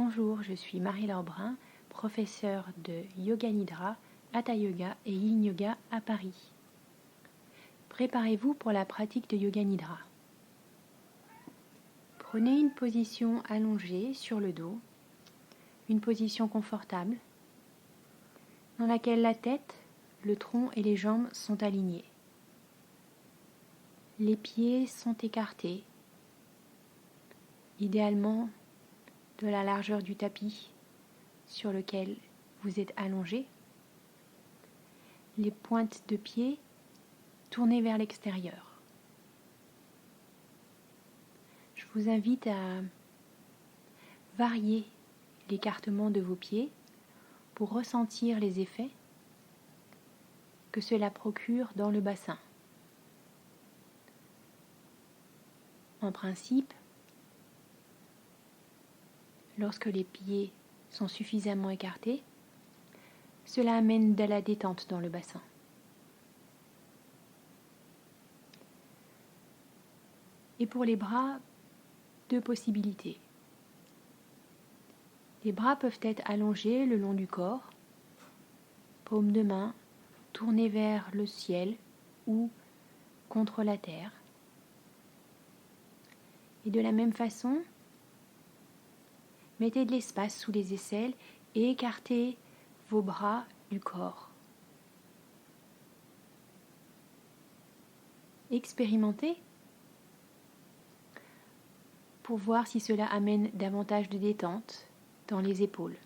Bonjour, je suis Marie-Laure Brun, professeure de Yoga Nidra, Hatha Yoga et Yin Yoga à Paris. Préparez-vous pour la pratique de Yoga Nidra. Prenez une position allongée sur le dos, une position confortable, dans laquelle la tête, le tronc et les jambes sont alignés. Les pieds sont écartés, idéalement de la largeur du tapis sur lequel vous êtes allongé. Les pointes de pied tournées vers l'extérieur. Je vous invite à varier l'écartement de vos pieds pour ressentir les effets que cela procure dans le bassin. En principe, lorsque les pieds sont suffisamment écartés, cela amène de la détente dans le bassin. Et pour les bras, deux possibilités. Les bras peuvent être allongés le long du corps, paume de main tournée vers le ciel ou contre la terre. Et de la même façon, mettez de l'espace sous les aisselles et écartez vos bras du corps. Expérimentez pour voir si cela amène davantage de détente dans les épaules.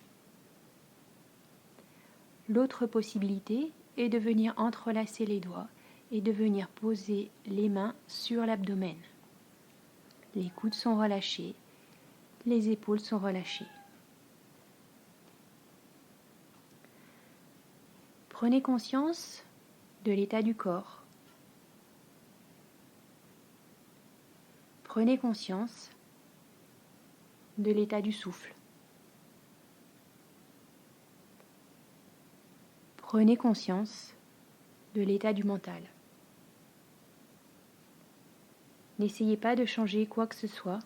L'autre possibilité est de venir entrelacer les doigts et de venir poser les mains sur l'abdomen. Les coudes sont relâchés, les épaules sont relâchées. Prenez conscience de l'état du corps. Prenez conscience de l'état du souffle. Prenez conscience de l'état du mental. N'essayez pas de changer quoi que ce soit.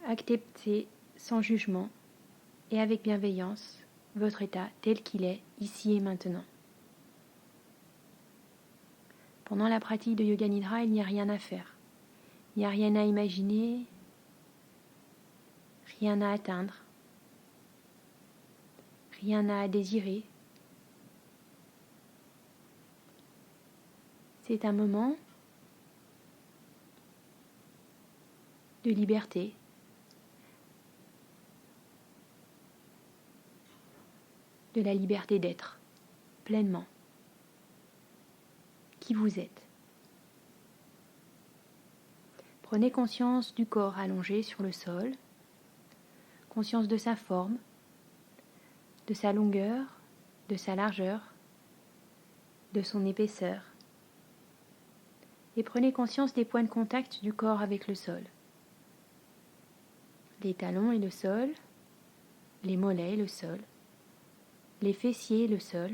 Acceptez sans jugement et avec bienveillance votre état tel qu'il est ici et maintenant. Pendant la pratique de Yoga Nidra, il n'y a rien à faire. Il n'y a rien à imaginer, rien à atteindre, rien à désirer. C'est un moment de liberté, de la liberté d'être pleinement qui vous êtes. Prenez conscience du corps allongé sur le sol, conscience de sa forme, de sa longueur, de sa largeur, de son épaisseur. Et prenez conscience des points de contact du corps avec le sol. Les talons et le sol, les mollets et le sol, les fessiers et le sol,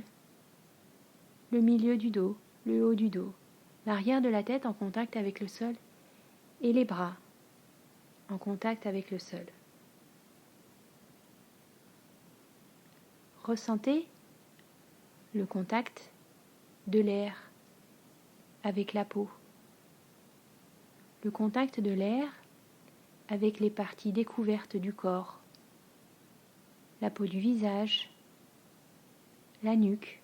le milieu du dos, le haut du dos, l'arrière de la tête en contact avec le sol et les bras en contact avec le sol. Ressentez le contact de l'air avec la peau, le contact de l'air avec les parties découvertes du corps, la peau du visage, la nuque.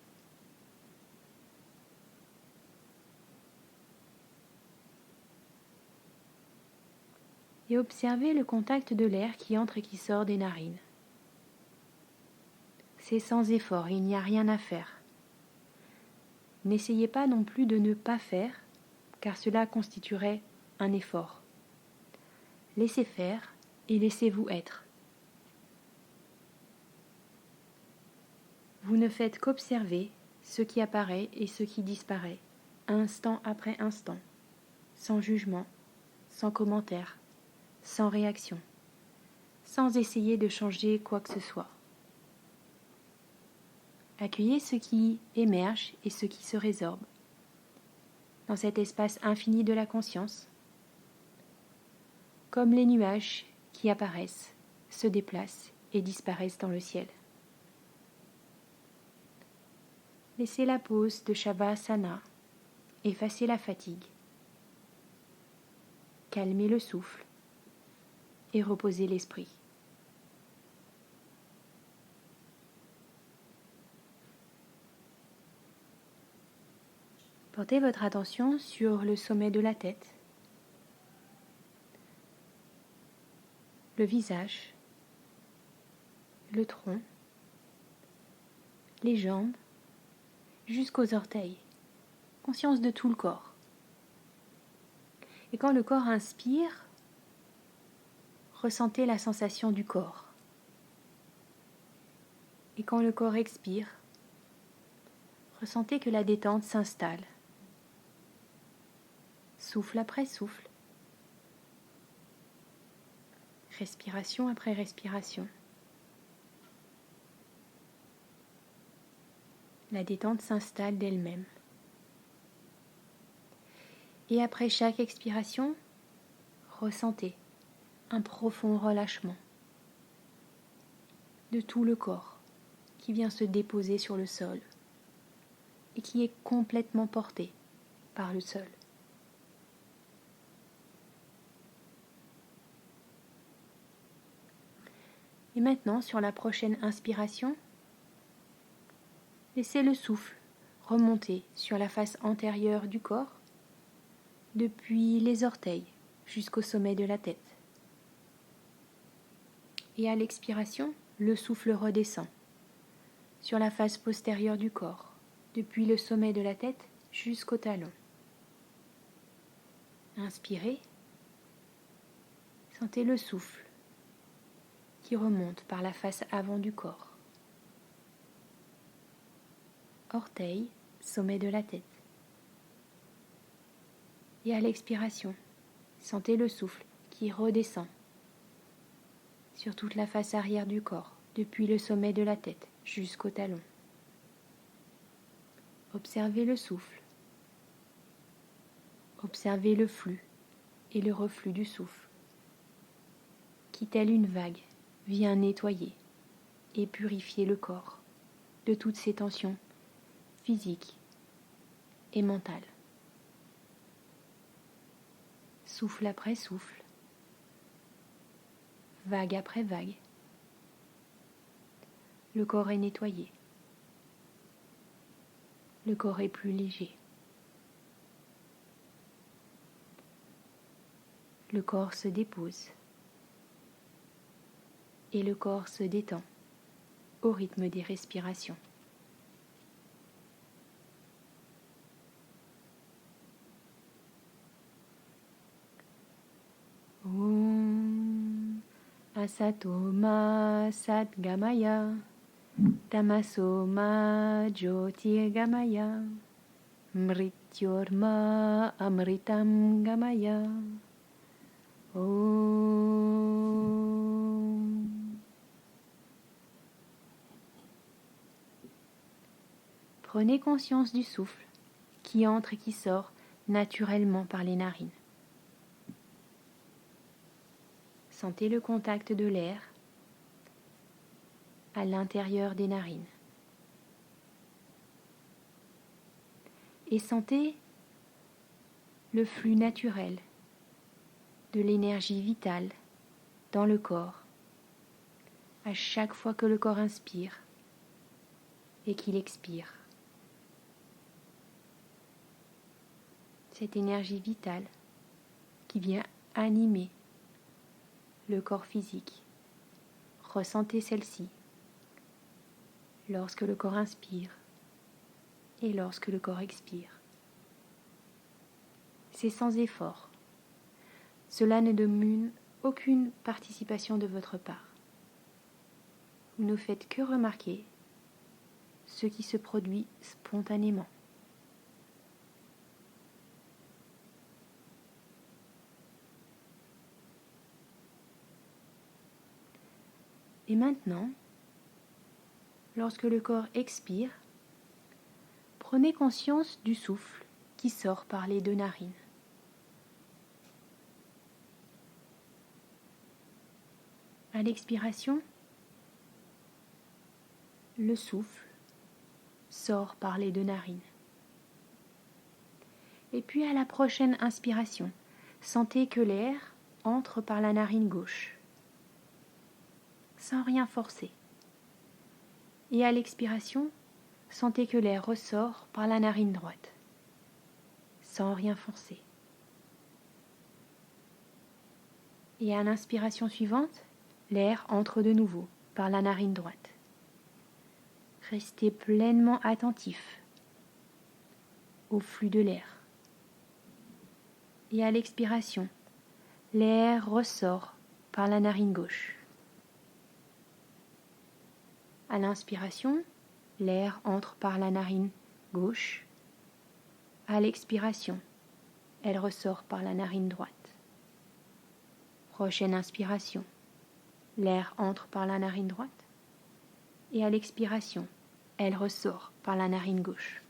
Et observez le contact de l'air qui entre et qui sort des narines. C'est sans effort, il n'y a rien à faire. N'essayez pas non plus de ne pas faire, car cela constituerait un effort. Laissez faire et laissez-vous être. Vous ne faites qu'observer ce qui apparaît et ce qui disparaît, instant après instant, sans jugement, sans commentaire, sans réaction, sans essayer de changer quoi que ce soit. Accueillez ce qui émerge et ce qui se résorbe dans cet espace infini de la conscience, comme les nuages qui apparaissent, se déplacent et disparaissent dans le ciel. Laissez la pose de Shavasana effacer la fatigue. Calmez le souffle et reposez l'esprit. Portez votre attention sur le sommet de la tête, le visage, le tronc, les jambes, jusqu'aux orteils. Conscience de tout le corps. Et quand le corps inspire, ressentez la sensation du corps. Et quand le corps expire, ressentez que la détente s'installe. Souffle après souffle. Respiration après respiration. La détente s'installe d'elle-même. Et après chaque expiration, ressentez un profond relâchement de tout le corps qui vient se déposer sur le sol et qui est complètement porté par le sol. Et maintenant, sur la prochaine inspiration, laissez le souffle remonter sur la face antérieure du corps, depuis les orteils jusqu'au sommet de la tête. Et à l'expiration, le souffle redescend sur la face postérieure du corps, depuis le sommet de la tête jusqu'au talon. Inspirez, sentez le souffle qui remonte par la face avant du corps. Orteil, sommet de la tête. Et à l'expiration, sentez le souffle qui redescend sur toute la face arrière du corps, depuis le sommet de la tête jusqu'au talon. Observez le souffle. Observez le flux et le reflux du souffle, qui, telle une vague, vient nettoyer et purifier le corps de toutes ses tensions physiques et mentales. Souffle après souffle, vague après vague, le corps est nettoyé. Le corps est plus léger. Le corps se dépose et le corps se détend au rythme des respirations. Om Asato Ma Satgamaya Tamaso Ma Jyotirgamaya Mrityorma Amritam Gamaya. Om. Prenez conscience du souffle qui entre et qui sort naturellement par les narines. Sentez le contact de l'air à l'intérieur des narines. Et sentez le flux naturel de l'énergie vitale dans le corps à chaque fois que le corps inspire et qu'il expire. Cette énergie vitale qui vient animer le corps physique. Ressentez celle-ci lorsque le corps inspire et lorsque le corps expire. C'est sans effort. Cela ne demande aucune participation de votre part. Vous ne faites que remarquer ce qui se produit spontanément. Et maintenant, lorsque le corps expire, prenez conscience du souffle qui sort par les deux narines. À l'expiration, le souffle sort par les 2 narines. Et puis à la prochaine inspiration, sentez que l'air entre par la narine gauche, sans rien forcer. Et à l'expiration, sentez que l'air ressort par la narine droite, sans rien forcer. Et à l'inspiration suivante, l'air entre de nouveau par la narine droite. Restez pleinement attentif au flux de l'air. Et à l'expiration, l'air ressort par la narine gauche. À l'inspiration, l'air entre par la narine gauche. À l'expiration, elle ressort par la narine droite. Prochaine inspiration, l'air entre par la narine droite. Et à l'expiration, elle ressort par la narine gauche.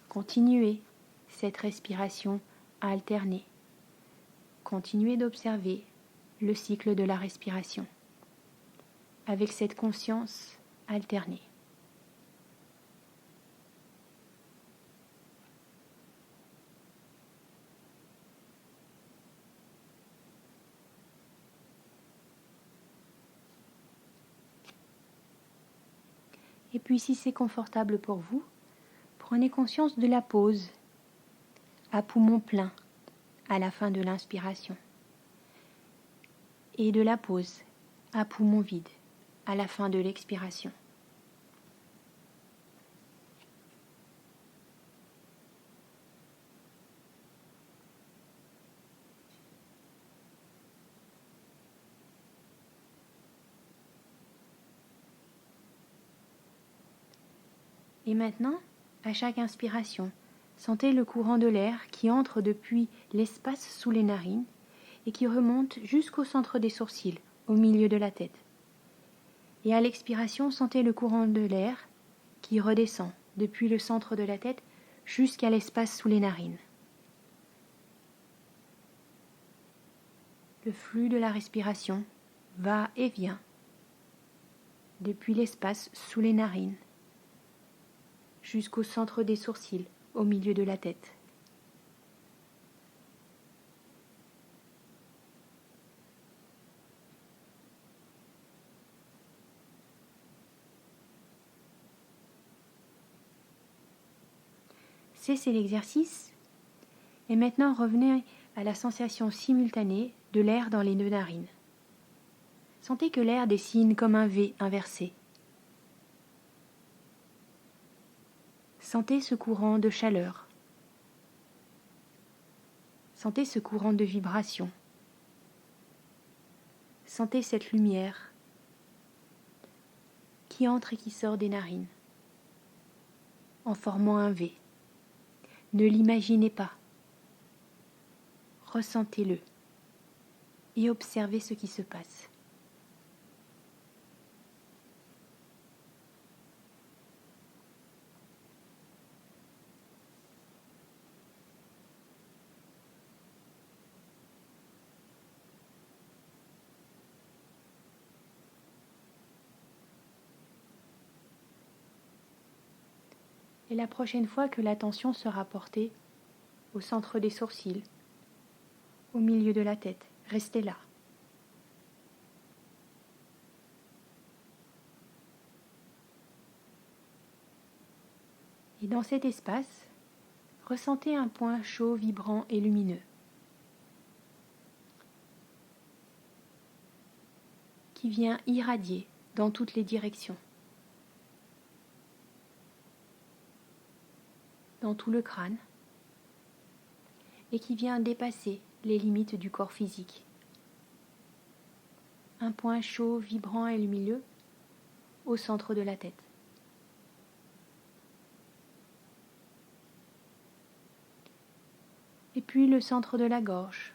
Continuez cette respiration alternée. Continuez d'observer le cycle de la respiration avec cette conscience alternée. Et puis si c'est confortable pour vous, prenez conscience de la pause à poumon plein à la fin de l'inspiration et de la pause à poumon vide à la fin de l'expiration. Et maintenant, à chaque inspiration, sentez le courant de l'air qui entre depuis l'espace sous les narines et qui remonte jusqu'au centre des sourcils, au milieu de la tête. Et à l'expiration, sentez le courant de l'air qui redescend depuis le centre de la tête jusqu'à l'espace sous les narines. Le flux de la respiration va et vient depuis l'espace sous les narines jusqu'au centre des sourcils, au milieu de la tête. Cessez l'exercice et maintenant revenez à la sensation simultanée de l'air dans les 2 narines. Sentez que l'air dessine comme un V inversé. Sentez ce courant de chaleur. Sentez ce courant de vibration. Sentez cette lumière qui entre et qui sort des narines en formant un V. Ne l'imaginez pas. Ressentez-le et observez ce qui se passe. Et la prochaine fois que l'attention sera portée au centre des sourcils, au milieu de la tête, restez là. Et dans cet espace, ressentez un point chaud, vibrant et lumineux qui vient irradier dans toutes les directions, dans tout le crâne, et qui vient dépasser les limites du corps physique. Un point chaud, vibrant et lumineux au centre de la tête. Et puis le centre de la gorge.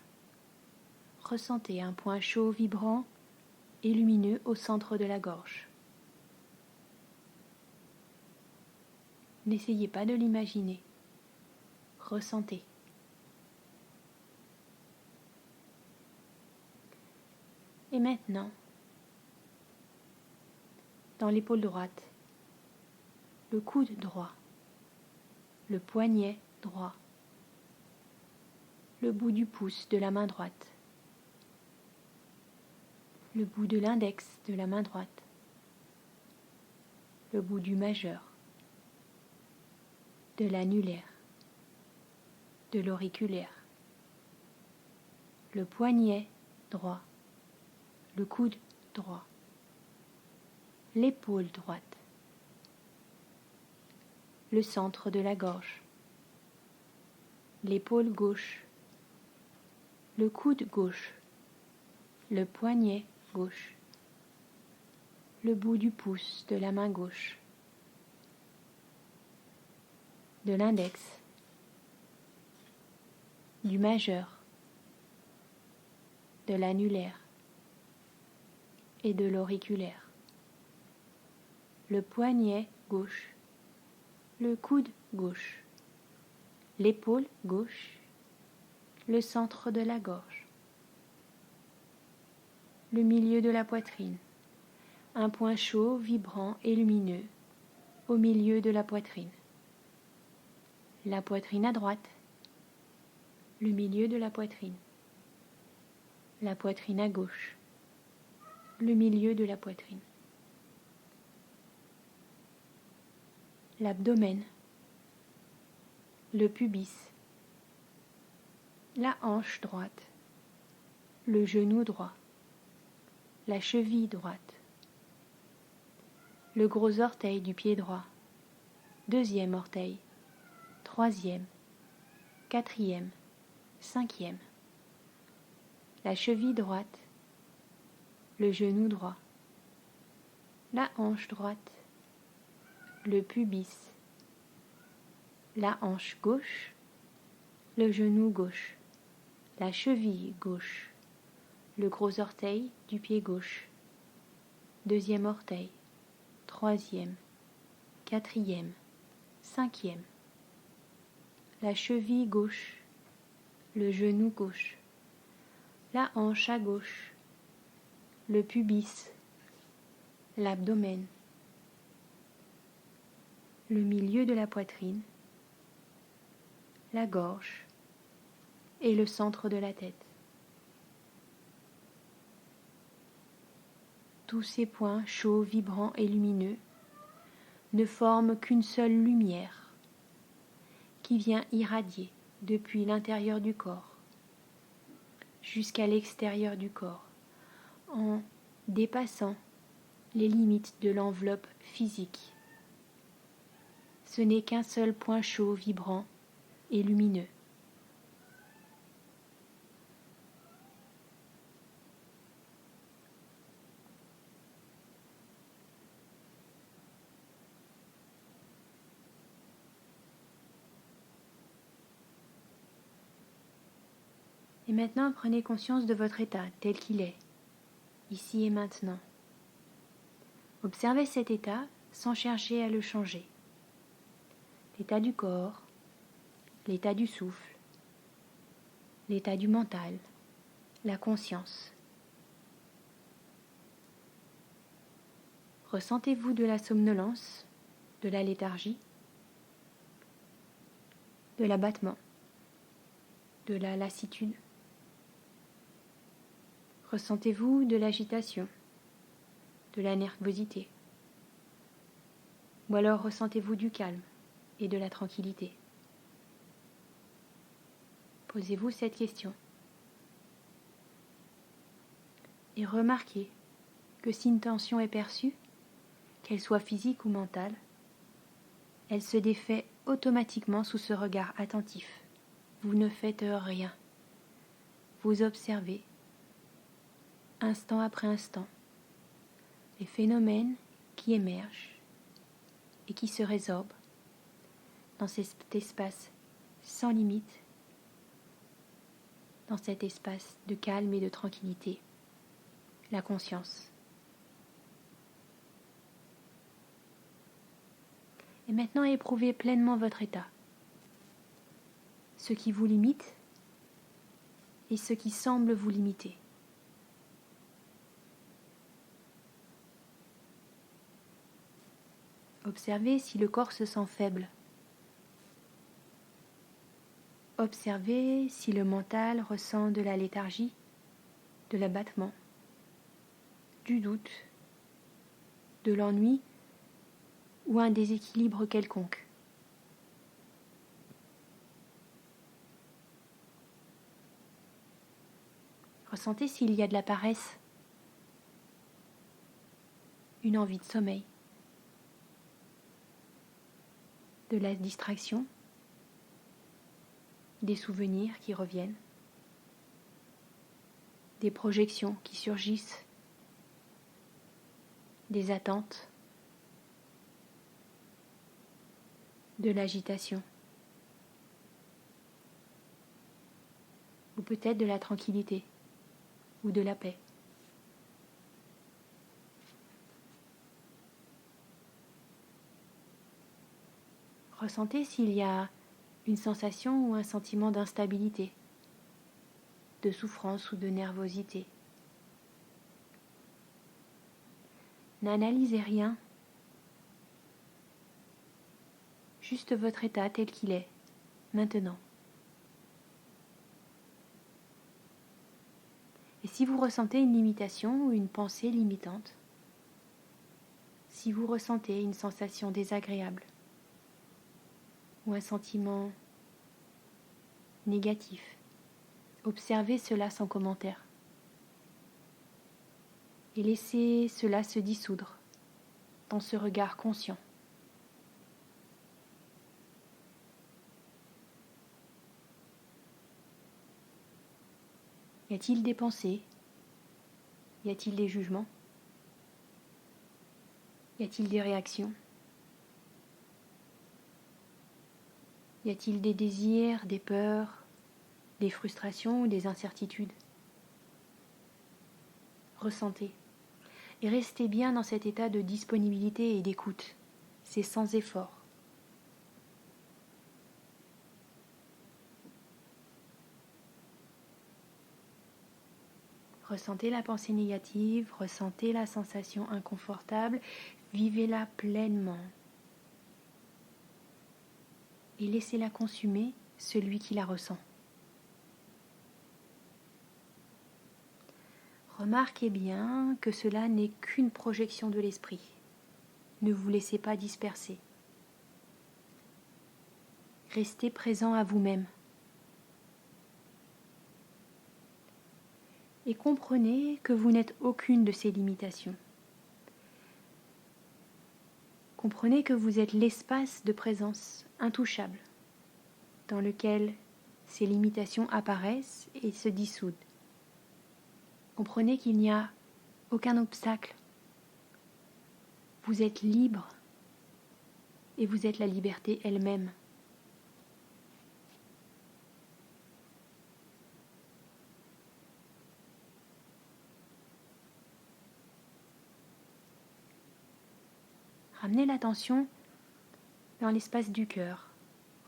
Ressentez un point chaud, vibrant et lumineux au centre de la gorge. N'essayez pas de l'imaginer. Ressentez. Et maintenant, dans l'épaule droite, le coude droit, le poignet droit, le bout du pouce de la main droite, le bout de l'index de la main droite, le bout du majeur, de l'annulaire, de l'auriculaire, le poignet droit, le coude droit, l'épaule droite, le centre de la gorge, l'épaule gauche, le coude gauche, le poignet gauche, le bout du pouce de la main gauche, de l'index, du majeur, de l'annulaire et de l'auriculaire, le poignet gauche, le coude gauche, l'épaule gauche, le centre de la gorge, le milieu de la poitrine, un point chaud, vibrant et lumineux au milieu de la poitrine à droite, le milieu de la poitrine à gauche, le milieu de la poitrine, l'abdomen, le pubis, la hanche droite, le genou droit, la cheville droite, le gros orteil du pied droit, deuxième orteil, troisième, quatrième, cinquième, la cheville droite, le genou droit, la hanche droite, le pubis, la hanche gauche, le genou gauche, la cheville gauche, le gros orteil du pied gauche, deuxième orteil, troisième, quatrième, cinquième, la cheville gauche, le genou gauche, la hanche à gauche, le pubis, l'abdomen, le milieu de la poitrine, la gorge et le centre de la tête. Tous ces points chauds, vibrants et lumineux ne forment qu'une seule lumière qui vient irradier depuis l'intérieur du corps jusqu'à l'extérieur du corps en dépassant les limites de l'enveloppe physique. Ce n'est qu'un seul point chaud, vibrant et lumineux. Et maintenant, prenez conscience de votre état tel qu'il est, ici et maintenant. Observez cet état sans chercher à le changer. L'état du corps, l'état du souffle, l'état du mental, la conscience. Ressentez-vous de la somnolence, de la léthargie, de l'abattement, de la lassitude? Ressentez-vous de l'agitation, de la nervosité? Ou alors ressentez-vous du calme et de la tranquillité? Posez-vous cette question. Et remarquez que si une tension est perçue, qu'elle soit physique ou mentale, elle se défait automatiquement sous ce regard attentif. Vous ne faites rien. Vous observez, instant après instant, les phénomènes qui émergent et qui se résorbent dans cet espace sans limite, dans cet espace de calme et de tranquillité, la conscience. Et maintenant, éprouvez pleinement votre état, ce qui vous limite et ce qui semble vous limiter. Observez si le corps se sent faible. Observez si le mental ressent de la léthargie, de l'abattement, du doute, de l'ennui ou un déséquilibre quelconque. Ressentez s'il y a de la paresse, une envie de sommeil, de la distraction, des souvenirs qui reviennent, des projections qui surgissent, des attentes, de l'agitation, ou peut-être de la tranquillité ou de la paix. Ressentez s'il y a une sensation ou un sentiment d'instabilité, de souffrance ou de nervosité. N'analysez rien, juste votre état tel qu'il est, maintenant. Et si vous ressentez une limitation ou une pensée limitante, si vous ressentez une sensation désagréable ou un sentiment négatif, observez cela sans commentaire et laissez cela se dissoudre dans ce regard conscient. Y a-t-il des pensées? Y a-t-il des jugements? Y a-t-il des réactions? Y a-t-il des désirs, des peurs, des frustrations ou des incertitudes? Ressentez et restez bien dans cet état de disponibilité et d'écoute. C'est sans effort. Ressentez la pensée négative, ressentez la sensation inconfortable, vivez-la pleinement. Et laissez-la consumer celui qui la ressent. Remarquez bien que cela n'est qu'une projection de l'esprit. Ne vous laissez pas disperser. Restez présent à vous-même. Et comprenez que vous n'êtes aucune de ces limitations. Comprenez que vous êtes l'espace de présence intouchable dans lequel ces limitations apparaissent et se dissoudent. Comprenez qu'il n'y a aucun obstacle. Vous êtes libre et vous êtes la liberté elle-même. Ramenez l'attention dans l'espace du cœur,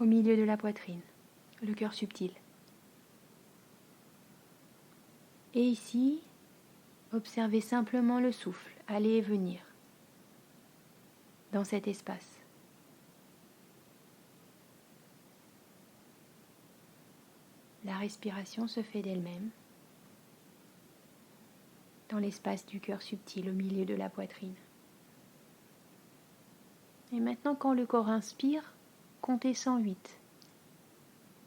au milieu de la poitrine, le cœur subtil. Et ici, observez simplement le souffle aller et venir dans cet espace. La respiration se fait d'elle-même dans l'espace du cœur subtil au milieu de la poitrine. Et maintenant, quand le corps inspire, comptez 108.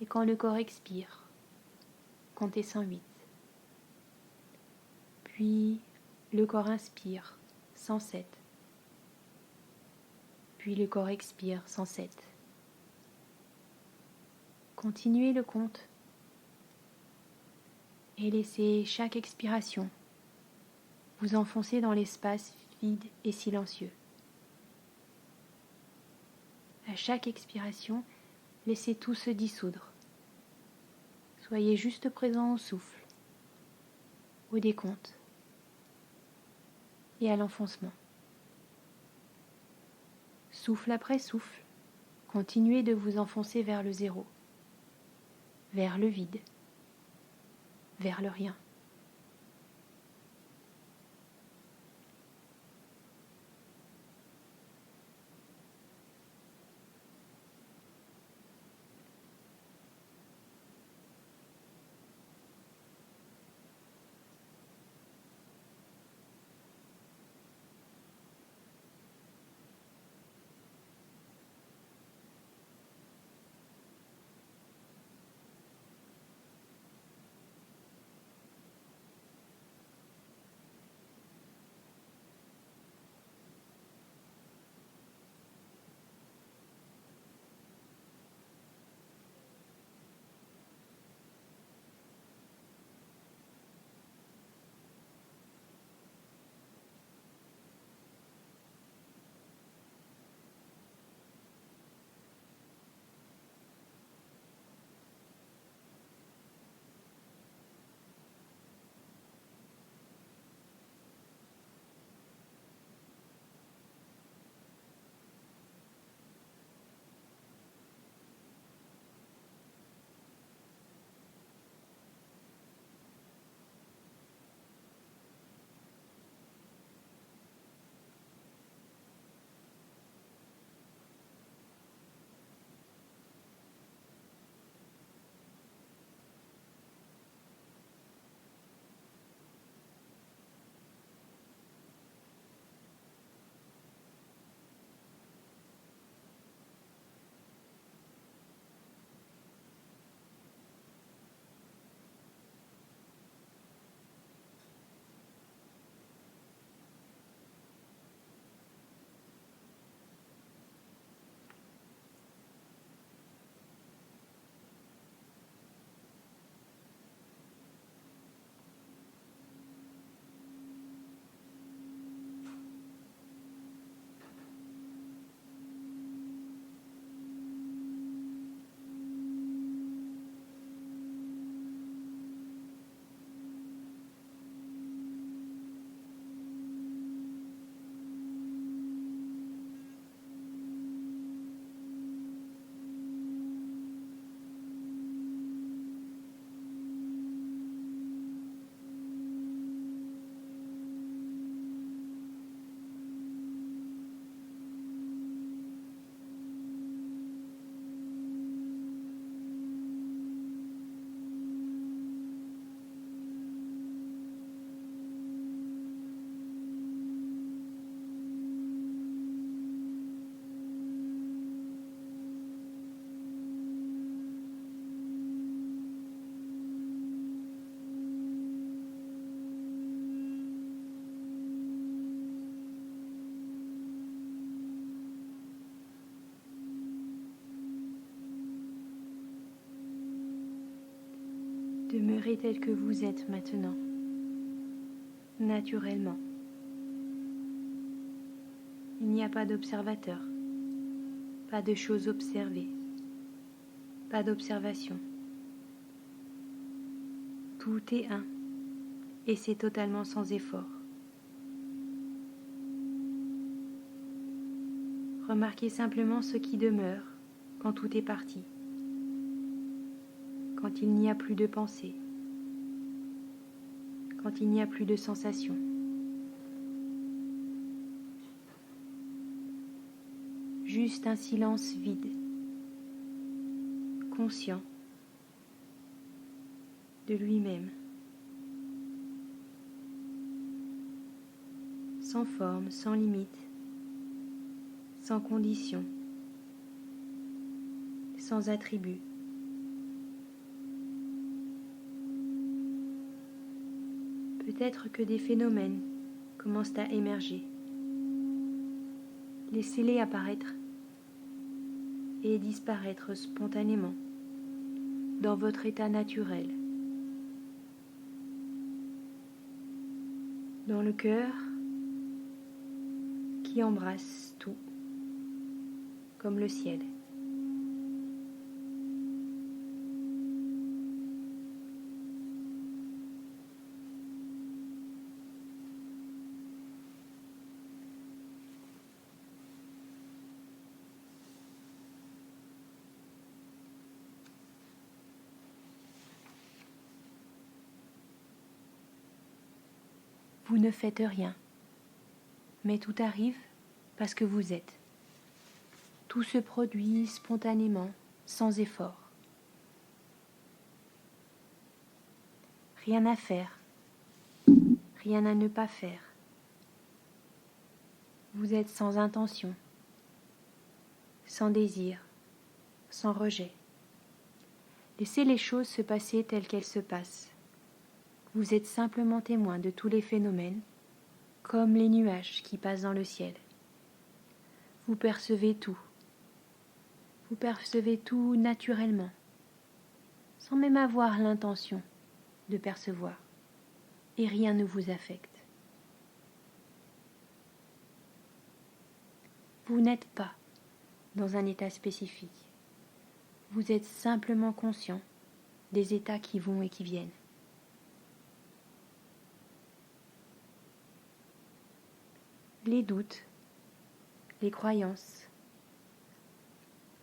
Et quand le corps expire, comptez 108. Puis le corps inspire, 107. Puis le corps expire, 107. Continuez le compte et laissez chaque expiration vous enfoncer dans l'espace vide et silencieux. À chaque expiration, laissez tout se dissoudre. Soyez juste présent au souffle, au décompte et à l'enfoncement. Souffle après souffle, continuez de vous enfoncer vers le zéro, vers le vide, vers le rien. Demeurez tel que vous êtes maintenant, naturellement. Il n'y a pas d'observateur, pas de choses observées, pas d'observation. Tout est un, et c'est totalement sans effort. Remarquez simplement ce qui demeure quand tout est parti, quand il n'y a plus de pensée, quand il n'y a plus de sensation. Juste un silence vide, conscient de lui-même, sans forme, sans limite, sans condition, sans attribut. Peut-être que des phénomènes commencent à émerger. Laissez-les apparaître et disparaître spontanément dans votre état naturel. Dans le cœur qui embrasse tout, comme le ciel. Vous ne faites rien, mais tout arrive parce que vous êtes. Tout se produit spontanément, sans effort. Rien à faire, rien à ne pas faire. Vous êtes sans intention, sans désir, sans rejet. Laissez les choses se passer telles qu'elles se passent. Vous êtes simplement témoin de tous les phénomènes, comme les nuages qui passent dans le ciel. Vous percevez tout. Vous percevez tout naturellement, sans même avoir l'intention de percevoir, et rien ne vous affecte. Vous n'êtes pas dans un état spécifique. Vous êtes simplement conscient des états qui vont et qui viennent. Les doutes, les croyances,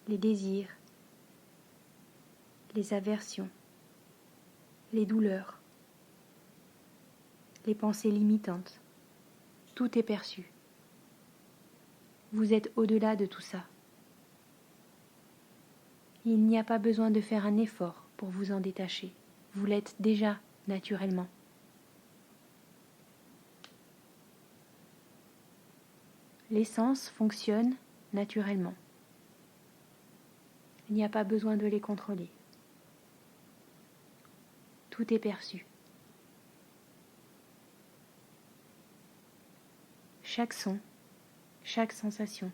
les désirs, les aversions, les douleurs, les pensées limitantes, tout est perçu. Vous êtes au-delà de tout ça. Il n'y a pas besoin de faire un effort pour vous en détacher. Vous l'êtes déjà naturellement. Les sens fonctionnent naturellement. Il n'y a pas besoin de les contrôler. Tout est perçu. Chaque son, chaque sensation,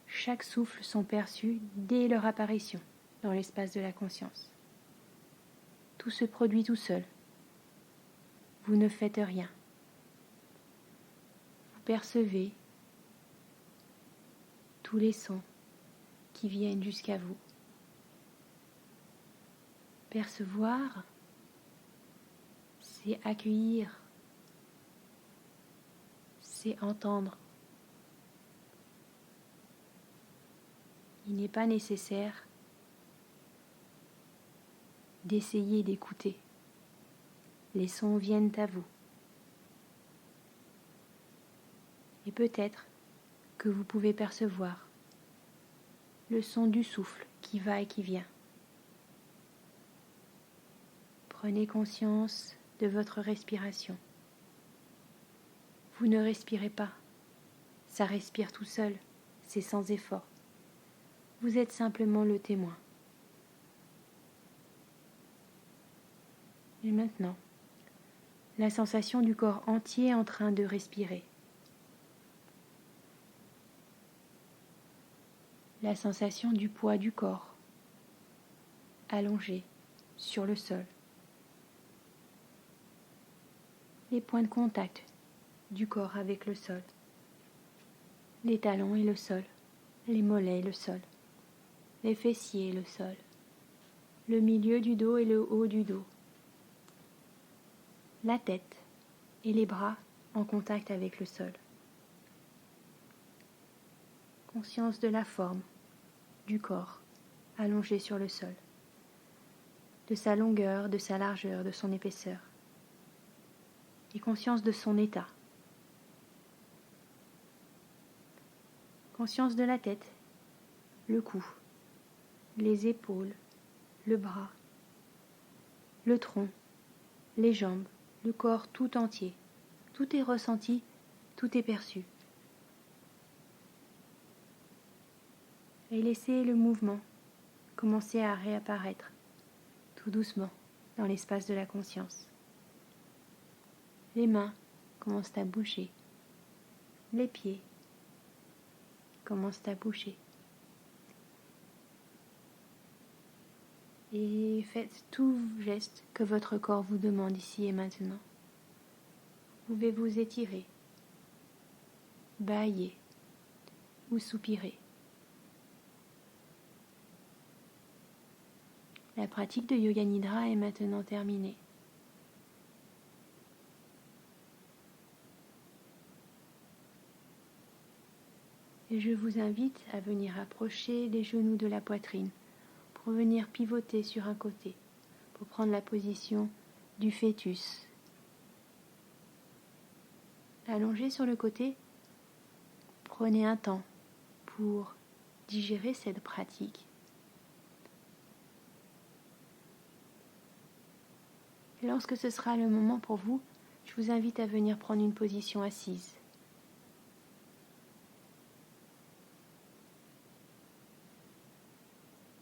chaque souffle sont perçus dès leur apparition dans l'espace de la conscience. Tout se produit tout seul. Vous ne faites rien. Vous percevez tous les sons qui viennent jusqu'à vous. Percevoir, c'est accueillir, c'est entendre. Il n'est pas nécessaire d'essayer d'écouter. Les sons viennent à vous. Et peut-être que vous pouvez percevoir le son du souffle qui va et qui vient. Prenez conscience de votre respiration. Vous ne respirez pas, ça respire tout seul, c'est sans effort. Vous êtes simplement le témoin. Et maintenant, la sensation du corps entier en train de respirer. La sensation du poids du corps, allongé sur le sol. Les points de contact du corps avec le sol. Les talons et le sol. Les mollets et le sol. Les fessiers et le sol. Le milieu du dos et le haut du dos. La tête et les bras en contact avec le sol. Conscience de la forme du corps allongé sur le sol, de sa longueur, de sa largeur, de son épaisseur, et conscience de son état. Conscience de la tête, le cou, les épaules, le bras, le tronc, les jambes, le corps tout entier. Tout est ressenti, tout est perçu. Et laissez le mouvement commencer à réapparaître tout doucement dans l'espace de la conscience. Les mains commencent à bouger. Les pieds commencent à bouger. Et faites tout geste que votre corps vous demande ici et maintenant. Vous pouvez vous étirer, bâiller ou soupirer. La pratique de Yoga Nidra est maintenant terminée. Et je vous invite à venir approcher les genoux de la poitrine pour venir pivoter sur un côté, pour prendre la position du fœtus. Allongé sur le côté, prenez un temps pour digérer cette pratique. Et lorsque ce sera le moment pour vous, je vous invite à venir prendre une position assise.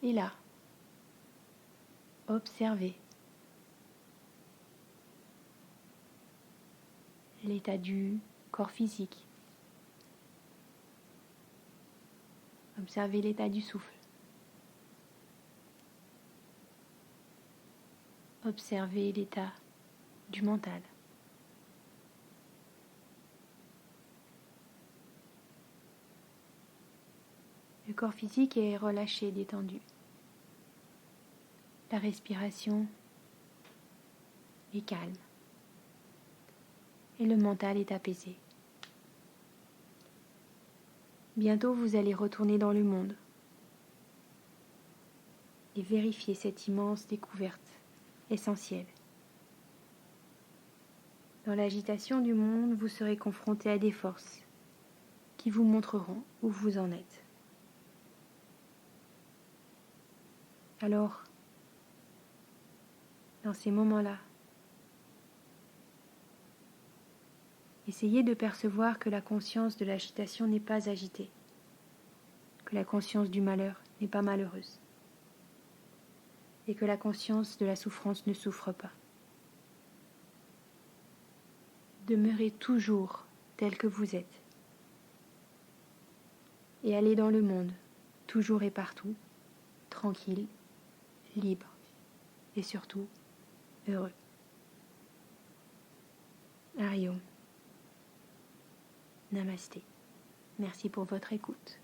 Et là, observez l'état du corps physique. Observez l'état du souffle. Observez l'état du mental. Le corps physique est relâché, détendu. La respiration est calme. Et le mental est apaisé. Bientôt, vous allez retourner dans le monde et vérifier cette immense découverte essentielle. Dans l'agitation du monde, vous serez confronté à des forces qui vous montreront où vous en êtes. Alors, dans ces moments-là, essayez de percevoir que la conscience de l'agitation n'est pas agitée, que la conscience du malheur n'est pas malheureuse, et que la conscience de la souffrance ne souffre pas. Demeurez toujours tel que vous êtes, et allez dans le monde, toujours et partout, tranquille, libre, et surtout heureux. Hari Om. Namasté. Merci pour votre écoute.